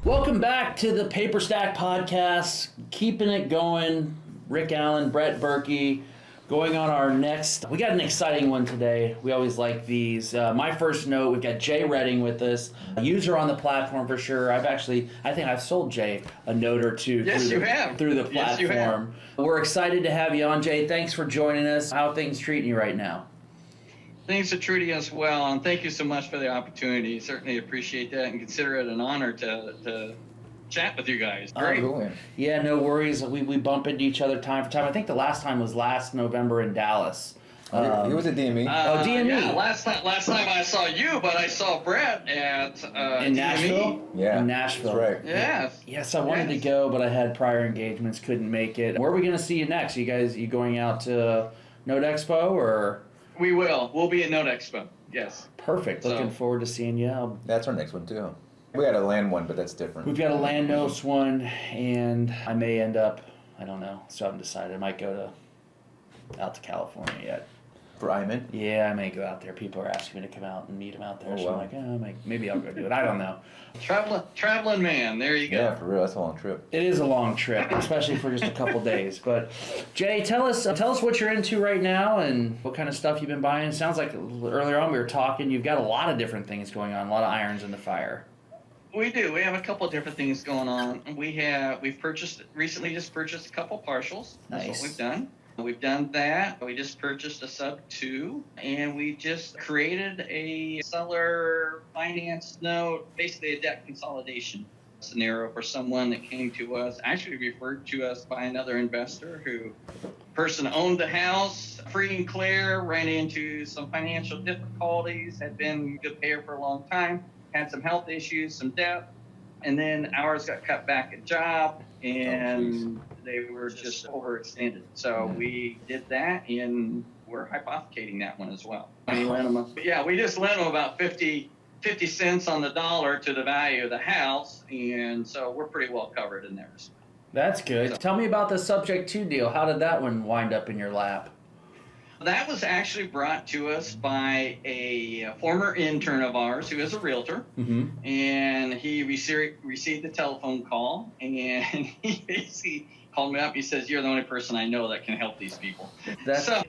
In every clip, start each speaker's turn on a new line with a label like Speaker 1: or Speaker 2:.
Speaker 1: Welcome back to the Paperstac podcast, keeping it going. Rick Allen, Brett Berkey, going on our next. We got an exciting one today. We always like these. My first note, we've got Jay Redding with us, a user on the platform for sure. I think I've sold Jay a note or two through the platform.
Speaker 2: Yes, you have.
Speaker 1: We're excited to have you on, Jay. Thanks for joining us. How are things treating you right now?
Speaker 2: Things are treating us well, and thank you so much for the opportunity. Certainly appreciate that and consider it an honor to chat with you guys. Great.
Speaker 1: Yeah, no worries. We bump into each other time for time. I think the last time was last November in Dallas.
Speaker 3: He was at DME.
Speaker 1: DME.
Speaker 2: Yeah, last time I saw you, but I saw Brett at
Speaker 1: In
Speaker 2: DME.
Speaker 1: Nashville?
Speaker 3: Yeah,
Speaker 1: in Nashville.
Speaker 3: that's right.
Speaker 2: Yes.
Speaker 1: Yes, I wanted to go, but I had prior engagements, couldn't make it. Where are we going to see you next? You going out to Node Expo or?
Speaker 2: We will. We'll be at Node Expo. Yes.
Speaker 1: Perfect. Looking forward to seeing you.
Speaker 3: That's our next one too. We got a land one, but that's different.
Speaker 1: We've got a Landos one, and I may end up, I don't know, still haven't decided. I might go out to California yet.
Speaker 3: For Iman?
Speaker 1: Yeah, I may go out there. People are asking me to come out and meet them out there.
Speaker 3: Oh,
Speaker 1: so
Speaker 3: wow.
Speaker 1: I'm like, maybe I'll go do it. I don't know.
Speaker 2: Traveling man. There you go.
Speaker 3: Yeah, for real. That's a long trip.
Speaker 1: It is a long trip, especially for just a couple days. But Jay, tell us what you're into right now and what kind of stuff you've been buying. It sounds like earlier on we were talking. You've got a lot of different things going on, a lot of irons in the fire.
Speaker 2: We do. We have a couple of different things going on. We've recently just purchased a couple partials. That's
Speaker 1: Nice.
Speaker 2: what we've done. We've done that. We just purchased a sub 2, and we just created a seller finance note, basically a debt consolidation scenario for someone that came to us, actually referred to us by another investor person owned the house free and clear, ran into some financial difficulties, had been a good payer for a long time, had some health issues, some debt, and then hours got cut back at job, and they were just overextended. So we did that, and we're hypothecating that one as well. We just lent them about 50 cents on the dollar to the value of the house, and so we're pretty well covered in there.
Speaker 1: That's good. So, tell me about the Subject 2 deal. How did that one wind up in your lap?
Speaker 2: That was actually brought to us by a former intern of ours who is a realtor, and he received a telephone call, and he basically called me up. He says, "You're the only person I know that can help these people." So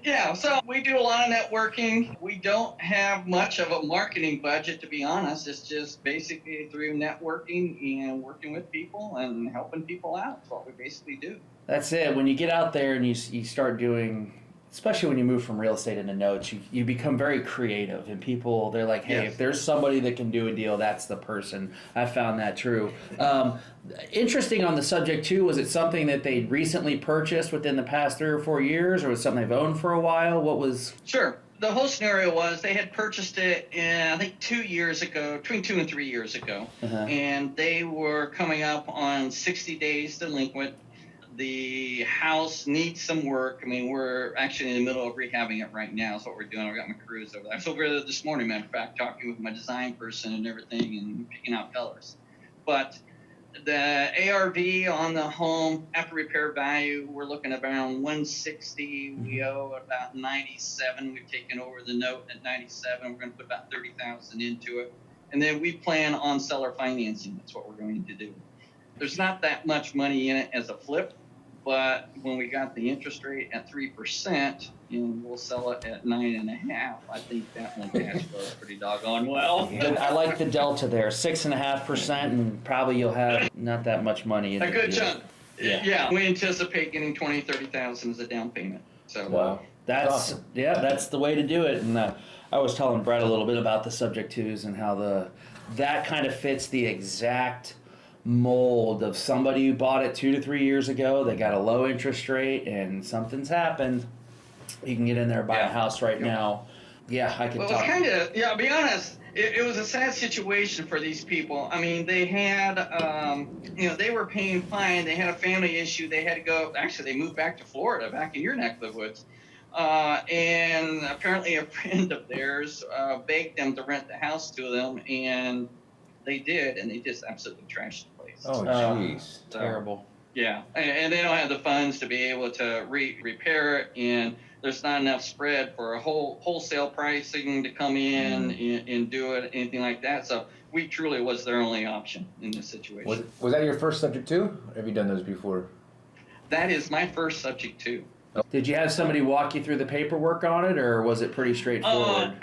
Speaker 2: we do a lot of networking. We don't have much of a marketing budget, to be honest. It's just basically through networking and working with people and helping people out. That's what we basically do.
Speaker 1: That's it. When you get out there and you start doing, especially when you move from real estate into notes, you become very creative, and people, they're like, hey, if there's somebody that can do a deal, that's the person. I found that true. Interesting on the Subject 2, was it something that they recently purchased within the past 3 or 4 years, or was it something they've owned for a while? What was...
Speaker 2: Sure. The whole scenario was they had purchased it I think 2 years ago, between 2 and 3 years ago, and they were coming up on 60 days delinquent. The house needs some work. I mean, we're actually in the middle of rehabbing it right now. That's what we're doing. I've got my crews over there. I was over there this morning, matter of fact, talking with my design person and everything and picking out colors. But the ARV on the home, after repair value, we're looking at around 160. We owe about 97. We've taken over the note at 97. We're going to put about 30,000 into it. And then we plan on seller financing. That's what we're going to do. There's not that much money in it as a flip. But when we got the interest rate at 3%, and we'll sell it at 9.5%, I think that one cash flows pretty doggone well.
Speaker 1: I like the delta there, 6.5%, and probably you'll have not that much money in
Speaker 2: a good
Speaker 1: deal.
Speaker 2: chunk. Yeah, we anticipate getting 20,000, 30,000 as a down payment. So
Speaker 3: wow,
Speaker 1: that's
Speaker 3: awesome.
Speaker 1: That's the way to do it. And I was telling Brett a little bit about the Subject 2s and how that kind of fits the exact mold of somebody who bought it 2 to 3 years ago. They got a low interest rate and something's happened. You can get in there and buy a house right now. Yeah, I could talk.
Speaker 2: Well, it's kind of, I'll be honest, it was a sad situation for these people. I mean, they had, they were paying fine. They had a family issue. They had to go, actually, they moved back to Florida, back in your neck of the woods. And apparently a friend of theirs begged them to rent the house to them, and they did, and they just absolutely trashed the place.
Speaker 3: Oh, jeez.
Speaker 1: Terrible.
Speaker 2: Yeah, and they don't have the funds to be able to repair it, and there's not enough spread for a wholesale pricing to come in and do it, anything like that. So we truly was their only option in this situation.
Speaker 3: Was that your first subject too? Or have you done those before?
Speaker 2: That is my first subject too.
Speaker 1: Did you have somebody walk you through the paperwork on it, or was it pretty straightforward?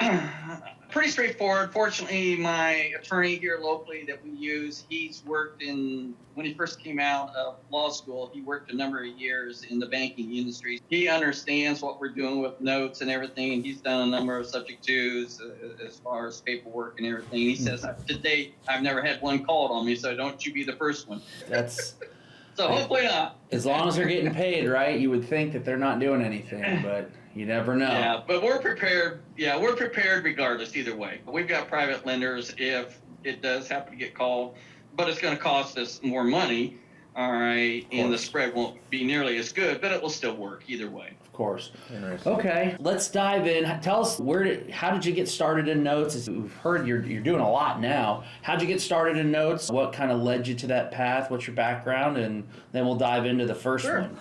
Speaker 2: Pretty straightforward. Fortunately, my attorney here locally that we use, he's worked when he first came out of law school, he worked a number of years in the banking industry. He understands what we're doing with notes and everything, and he's done a number of subject twos as far as paperwork and everything. He says, to date, I've never had one called on me, so don't you be the first one.
Speaker 1: That's...
Speaker 2: So hopefully not.
Speaker 1: As long as they're getting paid, right? You would think that they're not doing anything, but you never know.
Speaker 2: Yeah, but we're prepared. Yeah, we're prepared regardless either way. We've got private lenders if it does happen to get called, but it's going to cost us more money, all right, and the spread won't be nearly as good, but it will still work either way.
Speaker 1: Of course.
Speaker 3: Interesting.
Speaker 1: Okay, let's dive in. Tell us how did you get started in notes? We've heard you're doing a lot now. How'd you get started in notes? What kind of led you to that path? What's your background? And then we'll dive into the first one.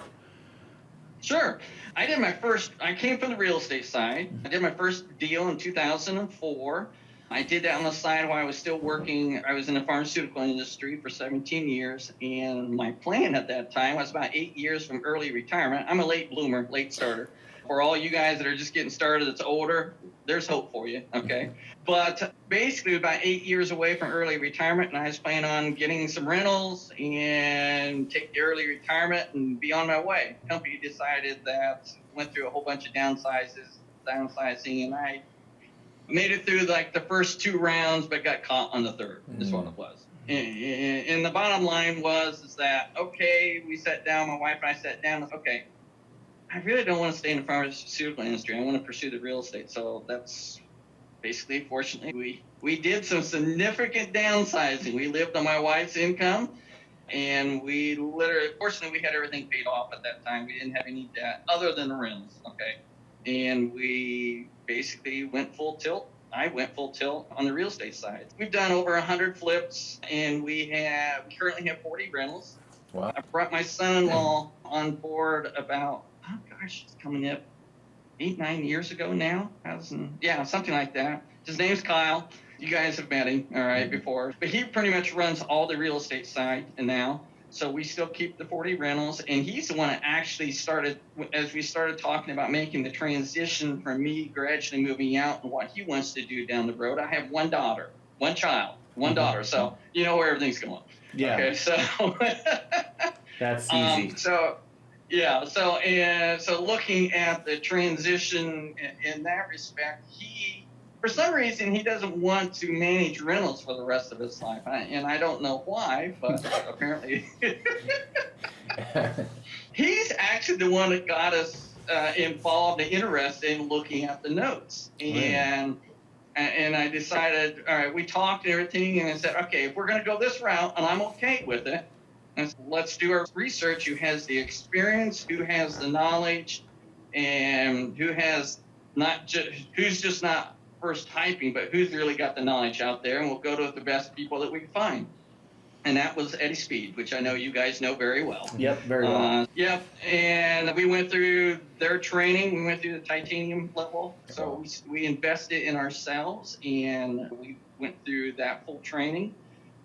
Speaker 2: Sure. I came from the real estate side. I did my first deal in 2004. I did that on the side while I was still working. I was in the pharmaceutical industry for 17 years, and my plan at that time was about 8 years from early retirement. I'm a late bloomer, late starter. For all you guys that are just getting started that's older, there's hope for you, okay? But basically about 8 years away from early retirement, and I was planning on getting some rentals and take the early retirement and be on my way. The company decided that, went through a whole bunch of downsizing, and I made it through like the first 2 rounds, but got caught on the third, is what it was. And the bottom line is that, okay, we sat down, my wife and I sat down, okay, I really don't want to stay in the pharmaceutical industry. I want to pursue the real estate. So that's basically, fortunately, we did some significant downsizing. We lived on my wife's income, and fortunately, we had everything paid off at that time. We didn't have any debt other than the rentals, okay? And we basically went full tilt. I went full tilt on the real estate side. We've done over 100 flips, and we currently have 40 rentals.
Speaker 3: Wow.
Speaker 2: I brought my son-in-law on board about, it's coming up 8-9 years ago now. Something like that. His name's Kyle. You guys have met him, all right, before. But he pretty much runs all the real estate side now. So we still keep the 40 rentals. And he's the one that actually started, as we started talking about making the transition from me gradually moving out and what he wants to do down the road. I have one daughter, one child, one daughter. So you know where everything's going.
Speaker 1: Yeah.
Speaker 2: Okay, so
Speaker 1: that's easy.
Speaker 2: So looking at the transition in that respect, for some reason, he doesn't want to manage rentals for the rest of his life. And I don't know why, but apparently he's actually the one that got us involved and interested in looking at the notes. And I decided, all right, we talked and everything, and I said, okay, if we're going to go this route, and I'm okay with it, let's do our research. Who has the experience? Who has the knowledge? And who's just not first typing, but who's really got the knowledge out there? And we'll go to the best people that we can find. And that was Eddie Speed, which I know you guys know very well.
Speaker 1: Yep, very well.
Speaker 2: Yep, and we went through their training. We went through the titanium level. So we invested in ourselves, and we went through that full training.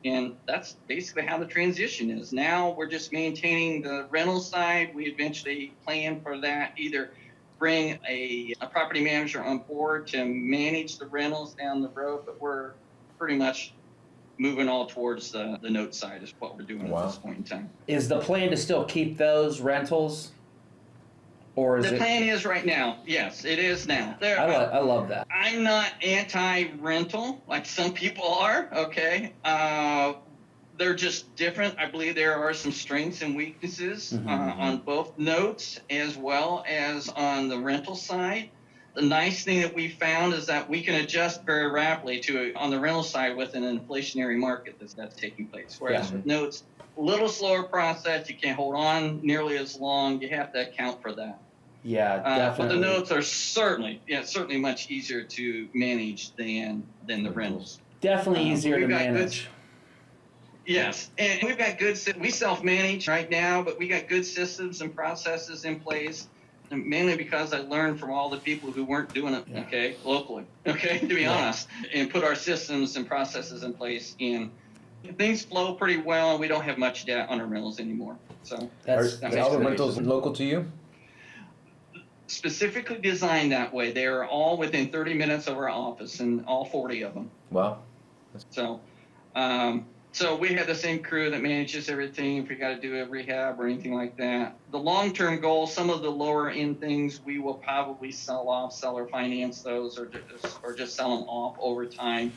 Speaker 2: And that's basically how the transition is. Now we're just maintaining the rental side. We eventually plan for that, either bring a property manager on board to manage the rentals down the road, but we're pretty much moving all towards the note side is what we're doing at this point in time.
Speaker 1: Is the plan to still keep those rentals? Or is
Speaker 2: the plan is right now. Yes, it is now.
Speaker 1: I love that.
Speaker 2: I'm not anti-rental like some people are, okay? They're just different. I believe there are some strengths and weaknesses on both notes as well as on the rental side. The nice thing that we found is that we can adjust very rapidly on the rental side with an inflationary market that's taking place. Whereas with notes, a little slower process. You can't hold on nearly as long. You have to account for that.
Speaker 1: Yeah, definitely.
Speaker 2: But the notes are certainly much easier to manage than the rentals.
Speaker 1: Definitely easier to manage.
Speaker 2: Yes, and we've got we self-manage right now, but we got good systems and processes in place mainly because I learned from all the people who weren't doing it, okay, locally, okay, to be honest, and put our systems and processes in place, and things flow pretty well, and we don't have much debt on our rentals anymore. So
Speaker 3: Are all the
Speaker 2: makes
Speaker 3: rentals
Speaker 2: sense.
Speaker 3: local to you?
Speaker 2: Specifically designed that way. They are all within 30 minutes of our office, and all 40 of them.
Speaker 3: Wow.
Speaker 2: So, so we have the same crew that manages everything. If we got to do a rehab or anything like that, the long-term goal, some of the lower-end things, we will probably sell off, sell or finance those, or just sell them off over time.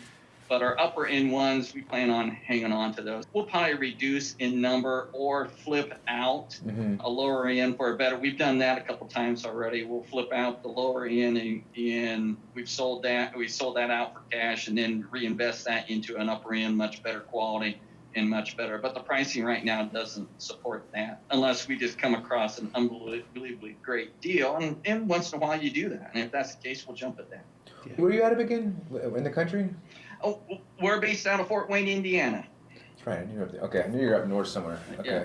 Speaker 2: But our upper-end ones, we plan on hanging on to those. We'll probably reduce in number or flip out a lower end for a better. We've done that a couple times already. We'll flip out the lower end, and we've sold that. We sold that out for cash, and then reinvest that into an upper end, much better quality and much better. But the pricing right now doesn't support that unless we just come across an unbelievably great deal. And once in a while you do that. And if that's the case, we'll jump at that.
Speaker 3: Yeah. Where are you out of again? In the country?
Speaker 2: Oh, we're based out of Fort Wayne, Indiana.
Speaker 3: That's right. I knew you were up there. Okay, I knew you were up north somewhere. Okay,
Speaker 2: Yeah.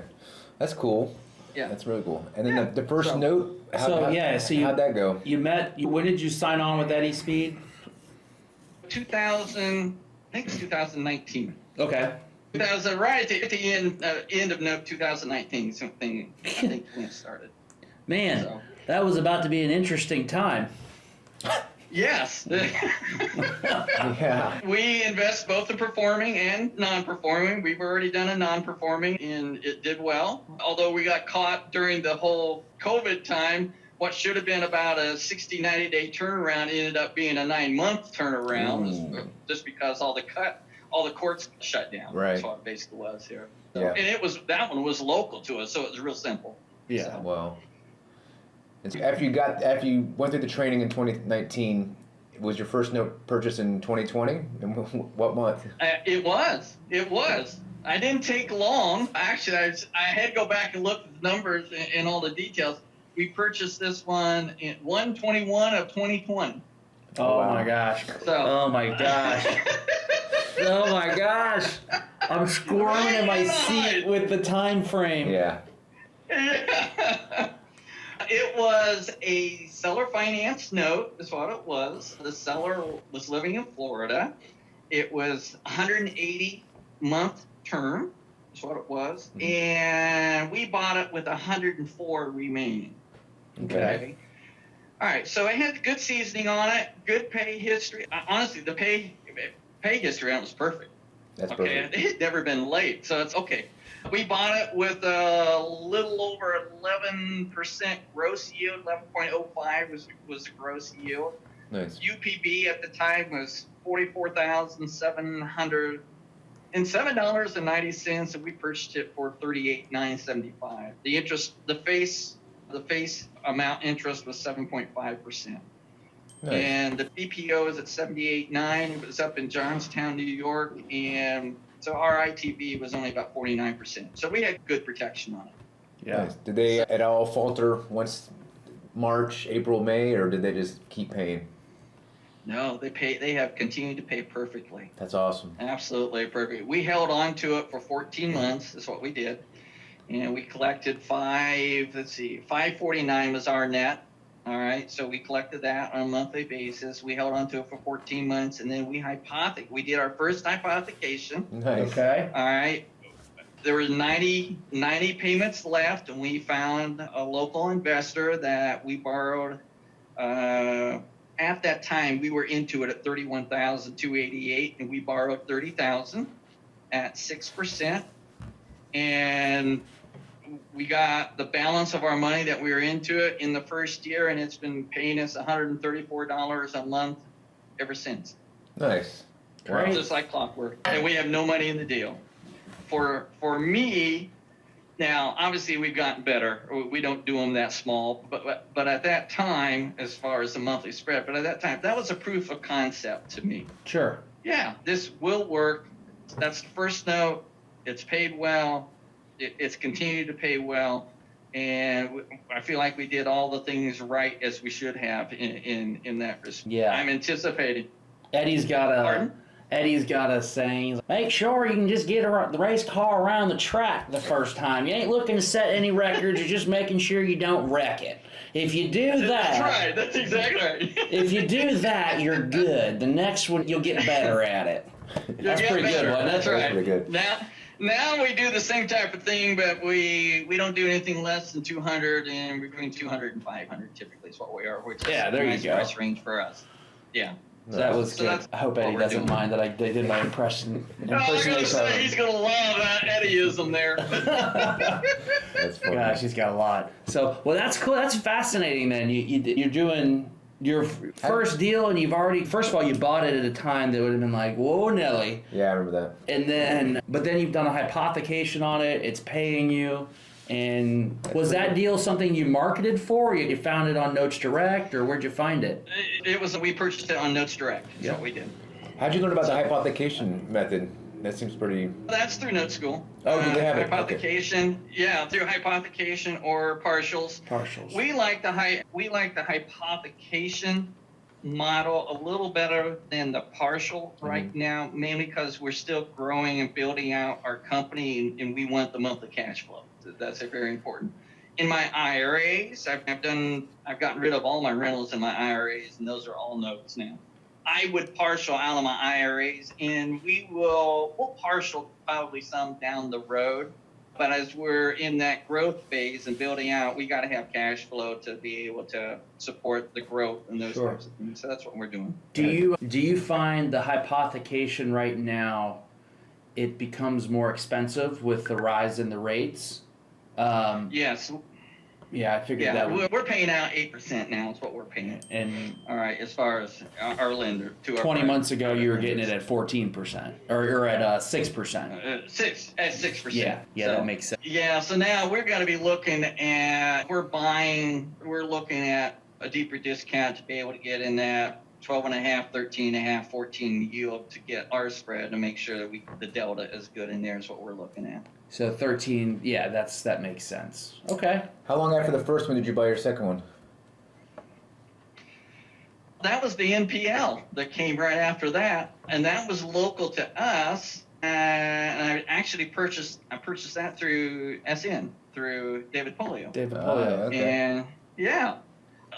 Speaker 3: That's cool.
Speaker 2: Yeah,
Speaker 3: that's really cool. And then the first note.
Speaker 1: How'd that go? You met. When did you sign on with Eddie Speed?
Speaker 2: 2000. I think it's 2019.
Speaker 1: Okay.
Speaker 2: 2000, right at the end of 2019. Something I think when it started.
Speaker 1: Man,
Speaker 2: so.
Speaker 1: That was about to be an interesting time.
Speaker 2: Yes.
Speaker 3: Yeah.
Speaker 2: We invest both in performing and non-performing. We've already done a non-performing, and it did well. Although we got caught during the whole COVID time, what should have been about a 60, 90-day turnaround ended up being a 9-month turnaround, just because all the courts shut down.
Speaker 3: Right.
Speaker 2: That's what it basically was here. So,
Speaker 3: yeah.
Speaker 2: And that one was local to us, so it was real simple.
Speaker 1: Yeah.
Speaker 2: So.
Speaker 3: Well. After you went through the training in 2019, was your first note purchase in 2020? And what month?
Speaker 2: It was. I didn't take long. Actually, I had to go back and look at the numbers and all the details. We purchased this one in 1/21 of 2020.
Speaker 1: Oh
Speaker 3: wow.
Speaker 1: My gosh.
Speaker 2: So.
Speaker 1: Oh my gosh. Oh my gosh. I'm squirming in my seat with the time frame.
Speaker 3: Yeah.
Speaker 2: It was a seller finance note, is what it was. The seller was living in Florida. It was 180-month term, is what it was. Mm-hmm. And we bought it with 104 remaining.
Speaker 3: Okay.
Speaker 2: All right, so it had good seasoning on it, good pay history. Honestly, the pay history on it was perfect.
Speaker 3: That's
Speaker 2: okay.
Speaker 3: perfect.
Speaker 2: It had never been late, so it's okay. We bought it with a little over 11% gross yield. 11.05 was the gross yield.
Speaker 3: Nice.
Speaker 2: UPB at the time was $44,707.90, and we purchased it for $38,975. The face amount interest was 7.5%. Nice. And the BPO is at 78.9. It was up in Johnstown, New York, and so our ITV was only about 49%. So we had good protection on it.
Speaker 3: Yeah. Nice. Did they at all falter once March, April, May, or did they just keep paying?
Speaker 2: No, they have continued to pay perfectly.
Speaker 3: That's awesome.
Speaker 2: Absolutely perfect. We held on to it for 14 months. That's what we did. And we collected $549 was our net. All right, so we collected that on a monthly basis. We held on to it for 14 months, and then we did our first hypothecation.
Speaker 3: Nice.
Speaker 1: Okay.
Speaker 2: All right. There were 90 payments left, and we found a local investor that we borrowed. At that time, we were into it at $31,288, and we borrowed $30,000 at 6%. And we got the balance of our money that we were into it in the first year, and it's been paying us $134 a month ever since.
Speaker 3: Nice.
Speaker 2: Wow. Just like clockwork. And we have no money in the deal. For me, now, obviously we've gotten better. We don't do them that small, but at that time, as far as the monthly spread, but at that time, that was a proof of concept to me.
Speaker 1: Sure.
Speaker 2: Yeah, this will work. That's the first note. It's paid well. It's continued to pay well, and I feel like we did all the things right as we should have in that respect.
Speaker 1: Yeah.
Speaker 2: I'm anticipating.
Speaker 1: Eddie's got Eddie's got a saying, he's like, make sure you can just get the race car around the track the first time. You ain't looking to set any records, you're just making sure you don't wreck it. If you do that...
Speaker 2: That's right, that's exactly right.
Speaker 1: If you do that, you're good. The next one, you'll get better at it. That's pretty good, wasn't it?
Speaker 2: That's right.
Speaker 3: Pretty good.
Speaker 2: Now we do the same type of thing, but we don't do anything less than 200, and between 200 and 500 typically is what we are, which is
Speaker 1: there
Speaker 2: a nice
Speaker 1: you go.
Speaker 2: price range for us. Yeah.
Speaker 1: So that was good.
Speaker 2: That's
Speaker 1: I hope
Speaker 2: what
Speaker 1: Eddie
Speaker 2: we're
Speaker 1: doesn't
Speaker 2: doing.
Speaker 1: mind that they did my impersonation.
Speaker 2: I was going to say, he's going to love that Eddieism there.
Speaker 3: That's funny.
Speaker 1: Gosh, he's got a lot. So, well, that's cool. That's fascinating. Then you're doing your first deal, and you've already. First of all, you bought it at a time that would have been like, whoa, Nelly.
Speaker 3: Yeah, I remember that.
Speaker 1: And then you've done a hypothecation on it. It's paying you. And was that deal something you marketed for? Or you found it on Notes Direct, or where'd you find it?
Speaker 2: We purchased it on Notes Direct. That's what we did.
Speaker 3: How'd you learn about the hypothecation method? That seems pretty...
Speaker 2: That's through Note School.
Speaker 3: Oh, do they have it?
Speaker 2: Hypothecation, yeah, through hypothecation or partials.
Speaker 1: Partials.
Speaker 2: We like the hypothecation model a little better than the partial right now, mainly because we're still growing and building out our company, and we want the monthly cash flow. That's very important. In my IRAs, I've gotten rid of all my rentals in my IRAs, and those are all notes now. I would partial out of my IRAs, and we'll partial probably some down the road. But as we're in that growth phase and building out, we got to have cash flow to be able to support the growth and those types of things. So that's what we're doing.
Speaker 1: Do you find the hypothecation right now, it becomes more expensive with the rise in the rates?
Speaker 2: Yes.
Speaker 1: Yeah, I figured that.
Speaker 2: We're paying out 8% now. Is what we're paying.
Speaker 1: And
Speaker 2: all right, as far as our lender to our
Speaker 1: 20 months ago, you were getting it at 14%, or at 6%.
Speaker 2: At 6%.
Speaker 1: Yeah, so, that makes sense.
Speaker 2: Yeah, so now we're going to be looking at we're looking at a deeper discount to be able to get in that 12.5, 13.5, 14 yield to get our spread to make sure that the delta is good in there is what we're looking at.
Speaker 1: So 13, yeah, that makes sense. Okay.
Speaker 3: How long after the first one did you buy your second one?
Speaker 2: That was the NPL that came right after that, and that was local to us. And I actually purchased that through SN, through David Polio.
Speaker 3: Okay.
Speaker 2: And yeah,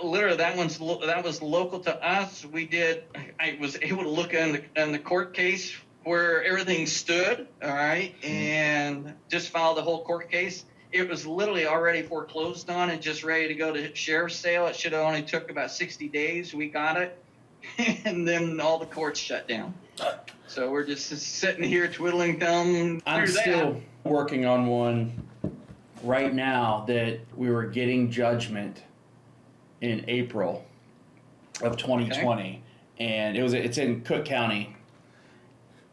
Speaker 2: literally that was local to us. I was able to look in the court case where everything stood, all right, and just filed the whole court case. It was literally already foreclosed on and just ready to go to sheriff's sale. It should have only took about 60 days. We got it, and then all the courts shut down. So we're just sitting here twiddling thumbs.
Speaker 1: I'm still working on one right now that we were getting judgment in April of 2020, and it's in Cook County.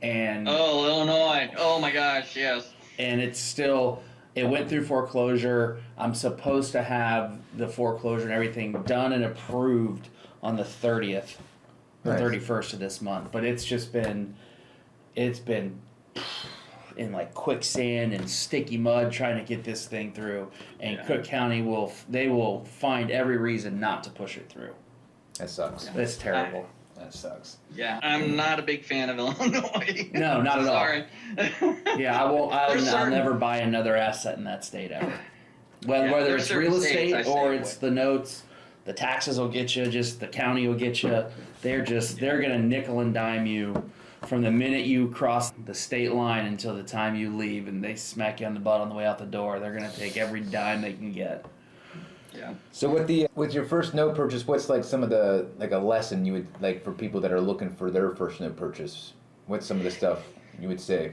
Speaker 1: And
Speaker 2: Illinois. Oh my gosh, yes.
Speaker 1: And it went through foreclosure. I'm supposed to have the foreclosure and everything done and approved on the 30th, the 31st of this month. But it's been in like quicksand and sticky mud trying to get this thing through. And Cook County will find every reason not to push it through.
Speaker 3: That sucks.
Speaker 1: It's terrible. That sucks.
Speaker 2: Yeah, I'm not a big fan of Illinois.
Speaker 1: No, not at all.
Speaker 2: Sorry.
Speaker 1: Yeah, I won't. I'll never buy another asset in that state ever. Whether it's real estate or it's the notes, the taxes will get you. Just the county will get you. They're gonna nickel and dime you from the minute you cross the state line until the time you leave, and they smack you on the butt on the way out the door. They're gonna take every dime they can get.
Speaker 2: Yeah.
Speaker 3: So with your first note purchase, what's like some of the a lesson you would like for people that are looking for their first note purchase? What's some of the stuff you would say?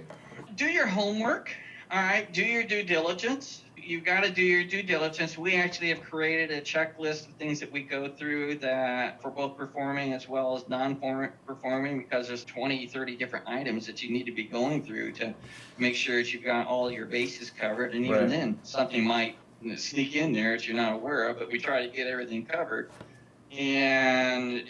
Speaker 2: Do your homework. All right. Do your due diligence. You've got to do your due diligence. We actually have created a checklist of things that we go through that for both performing as well as non-performing, because there's 20, 30 different items that you need to be going through to make sure that you've got all your bases covered. And even then, something might sneak in there that you're not aware of, but we try to get everything covered. And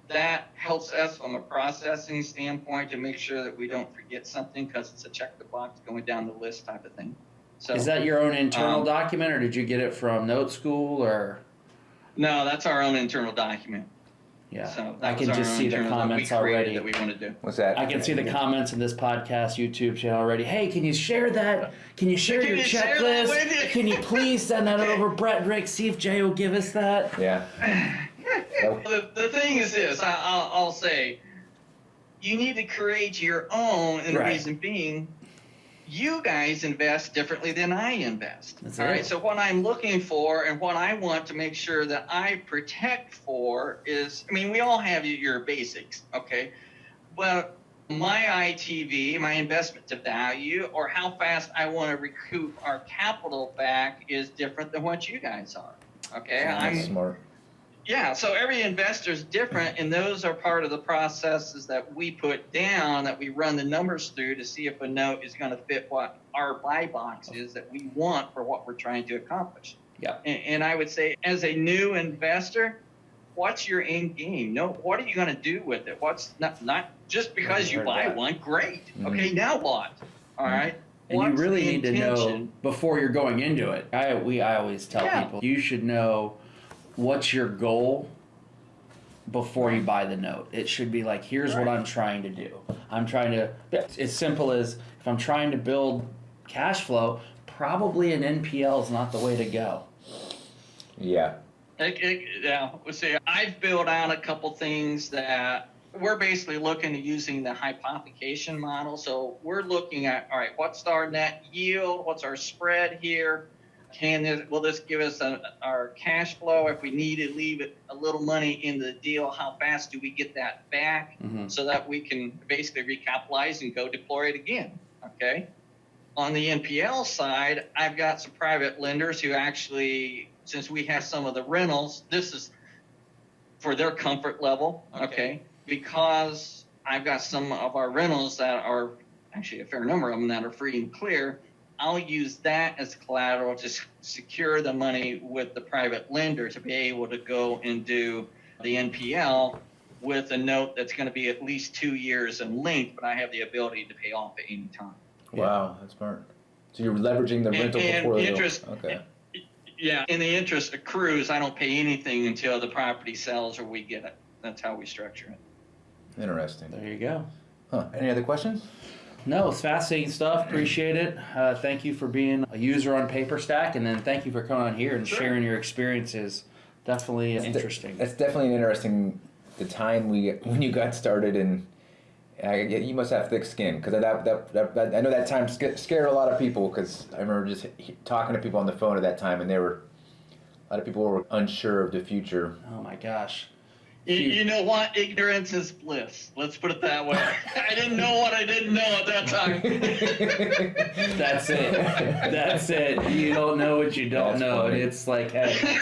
Speaker 2: that helps us from a processing standpoint to make sure that we don't forget something, because it's a check the box going down the list type of thing. So,
Speaker 1: is that your own internal document, or did you get it from Note School, or?
Speaker 2: No, that's our own internal document.
Speaker 1: Yeah,
Speaker 2: So
Speaker 1: I can just see the comments already.
Speaker 2: That we want to do.
Speaker 3: What's that?
Speaker 1: I can see the comments in this podcast YouTube channel already. Hey, can you share that? Can you share your checklist? Can you please send that over, Brett and Rick? See if Jay will give us that.
Speaker 3: Yeah.
Speaker 2: The thing is this, I'll say, you need to create your own, and the reason being, you guys invest differently than I invest. All right. So what I'm looking for and what I want to make sure that I protect for is, I mean, we all have your basics, okay? But my ITV, my investment to value, or how fast I want to recoup our capital back is different than what you guys are. Okay.
Speaker 3: That's smart.
Speaker 2: Yeah, so every investor is different, and those are part of the processes that we put down, that we run the numbers through to see if a note is going to fit what our buy box is that we want for what we're trying to accomplish.
Speaker 1: Yeah.
Speaker 2: And I would say, as a new investor, what's your end game? No, what are you going to do with it? What's not just because you buy one, great. Mm-hmm. Okay, now what? All right.
Speaker 1: And you really need to know before you're going into it. I always tell people, you should know what's your goal before you buy the note. It should be like, here's what I'm trying to do. I'm trying to, as simple as, if I'm trying to build cash flow, probably an NPL is not the way to go.
Speaker 3: Yeah.
Speaker 2: Yeah. Let's see, I've built out a couple things that we're basically looking at using the hypothecation model. So we're looking at, all right, what's our net yield? What's our spread here? Will this give us our cash flow? If we need to leave a little money in the deal, how fast do we get that back so that we can basically recapitalize and go deploy it again? Okay. On the NPL side, I've got some private lenders who actually, since we have some of the rentals, this is for their comfort level. Okay. Because I've got some of our rentals that are actually a fair number of them that are free and clear. I'll use that as collateral to secure the money with the private lender to be able to go and do the NPL with a note that's going to be at least 2 years in length, but I have the ability to pay off at any time.
Speaker 3: Wow, that's smart. So you're leveraging the rental before the
Speaker 2: interest. Okay. Yeah, and the interest accrues. I don't pay anything until the property sells or we get it. That's how we structure it.
Speaker 3: Interesting.
Speaker 1: There you go.
Speaker 3: Huh. Any other questions?
Speaker 1: No, it's fascinating stuff. Appreciate it. Thank you for being a user on Paperstac, and then thank you for coming on here and sharing your experiences. Definitely interesting.
Speaker 3: It's definitely an interesting, the time when you got started, and you must have thick skin, because I know that time scared a lot of people, because I remember just talking to people on the phone at that time, and a lot of people were unsure of the future.
Speaker 1: Oh my gosh.
Speaker 2: You know what? Ignorance is bliss. Let's put it that way. I didn't know what I didn't know at that time.
Speaker 1: That's it. That's it. You don't know what you don't know.
Speaker 3: Funny.
Speaker 1: It's like, hey.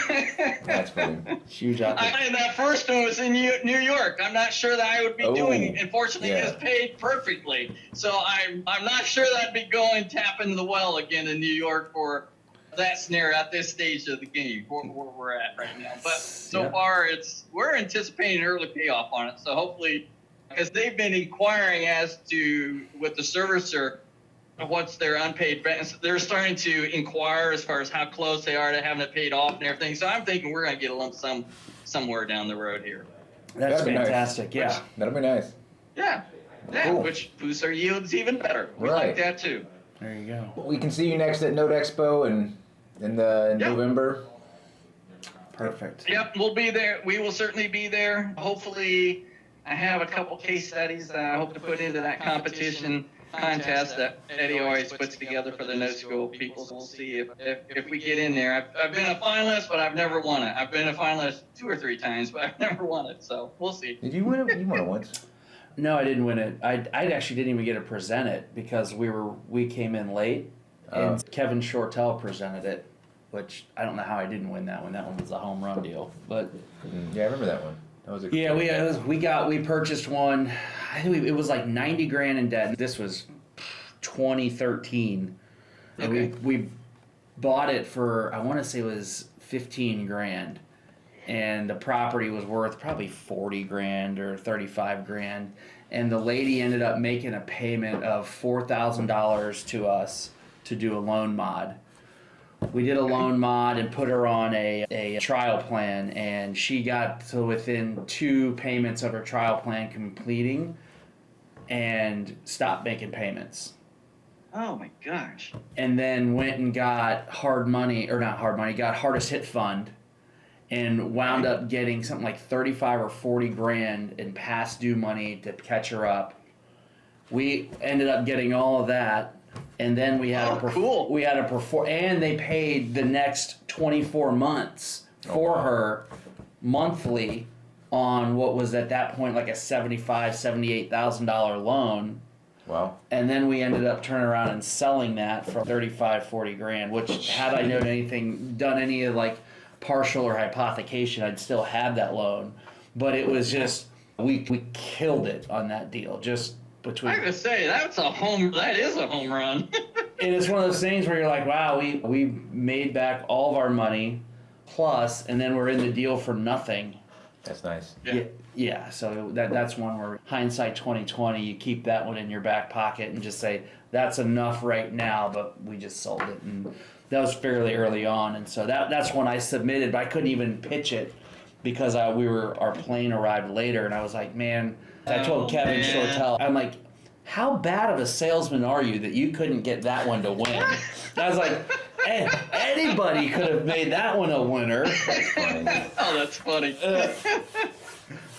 Speaker 3: That's funny.
Speaker 1: Huge opportunity.
Speaker 2: And that first one was in New York. I'm not sure that I would be doing it. Unfortunately, it's paid perfectly. So I'm not sure that I'd be going tapping the well again in New York for that scenario at this stage of the game, where we're at right now. But so far, we're anticipating early payoff on it. So hopefully, because they've been inquiring as to with the servicer, what's their unpaid rent. They're starting to inquire as far as how close they are to having it paid off and everything. So I'm thinking we're going to get a lump sum somewhere down the road here.
Speaker 1: That's fantastic.
Speaker 3: Nice.
Speaker 1: Yeah.
Speaker 3: That'll be nice.
Speaker 2: Yeah. Cool. Which boosts our yields even better. We like that too.
Speaker 1: There you go.
Speaker 3: We can see you next at Note Expo in November.
Speaker 1: Perfect.
Speaker 2: Yep, we'll be there. We will certainly be there. Hopefully, I have a couple case studies that I hope to put into that competition contest that Eddie always puts together for the no school people. So we'll see if we get in there. I've been a finalist, but I've never won it. I've been a finalist 2 or 3 times, but I've never won it. So we'll see.
Speaker 3: Did you win it? You won it once.
Speaker 1: No, I didn't win it. I actually didn't even get to present it because we came in late, and Kevin Shortell presented it, which I don't know how I didn't win that one. That one was a home run deal, but
Speaker 3: yeah, I remember that one. That was
Speaker 1: we purchased one. I think it was like $90,000 in debt. This was 2013.
Speaker 2: Okay.
Speaker 1: And we bought it for, I want to say it was $15,000, and the property was worth probably $40,000 or $35,000. And the lady ended up making a payment of $4,000 to us to do a loan mod, We did a loan mod and put her on a trial plan, and she got to within 2 payments of her trial plan completing and stopped making payments.
Speaker 2: Oh my gosh.
Speaker 1: And then went and got got hardest hit fund, and wound up getting something like 35 or 40 grand in past due money to catch her up. We ended up getting all of that, and then we had and they paid the next 24 months for her monthly on what was at that point like a $78,000 loan.
Speaker 3: Wow.
Speaker 1: And then we ended up turning around and selling that for 35, 40 grand, which had I known anything, done any of like partial or hypothecation, I'd still have that loan. But it was just, we killed it on that deal. Just between.
Speaker 2: I gotta say, that is a home run.
Speaker 1: And it's one of those things where you're like, wow, we made back all of our money plus, and then we're in the deal for nothing.
Speaker 3: That's nice.
Speaker 1: Yeah, so that's one where hindsight 2020, you keep that one in your back pocket and just say, that's enough right now, but we just sold it. And that was fairly early on, and so that's when I submitted, but I couldn't even pitch it because our plane arrived later, and I was like, man, I told Kevin Shortell, I'm like, how bad of a salesman are you that you couldn't get that one to win? I was like, anybody could have made that one a winner.
Speaker 2: Oh, that's funny.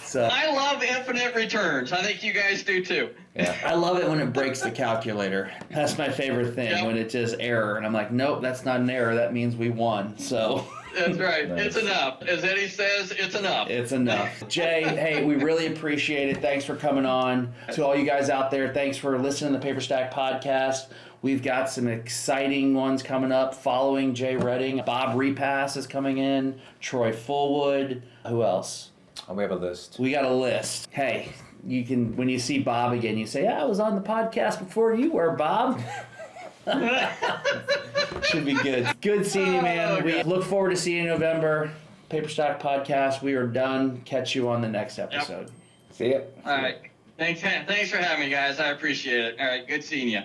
Speaker 1: So
Speaker 2: I love infinite returns. I think you guys do too.
Speaker 3: Yeah.
Speaker 1: I love it when it breaks the calculator. That's my favorite thing, when it's just error. And I'm like, nope, that's not an error. That means we won. So
Speaker 2: that's right.
Speaker 3: Nice.
Speaker 2: It's enough. As Eddie says, it's enough.
Speaker 1: It's enough. Jay, hey, we really appreciate it. Thanks for coming on. To all you guys out there, thanks for listening to the Paperstac podcast. We've got some exciting ones coming up following Jay Redding. Bob Repass is coming in. Troy Fullwood. Who else?
Speaker 3: Oh, we have a list.
Speaker 1: We got a list. Hey, you can, when you see Bob again, you say, I was on the podcast before you were, Bob. Should be good. Good seeing you, man. We look forward to seeing you in November. Paperstac podcast. We are done. Catch you on the next episode.
Speaker 3: See ya.
Speaker 2: All right. Thanks for having me, guys. I appreciate it. All right. Good seeing you. See ya.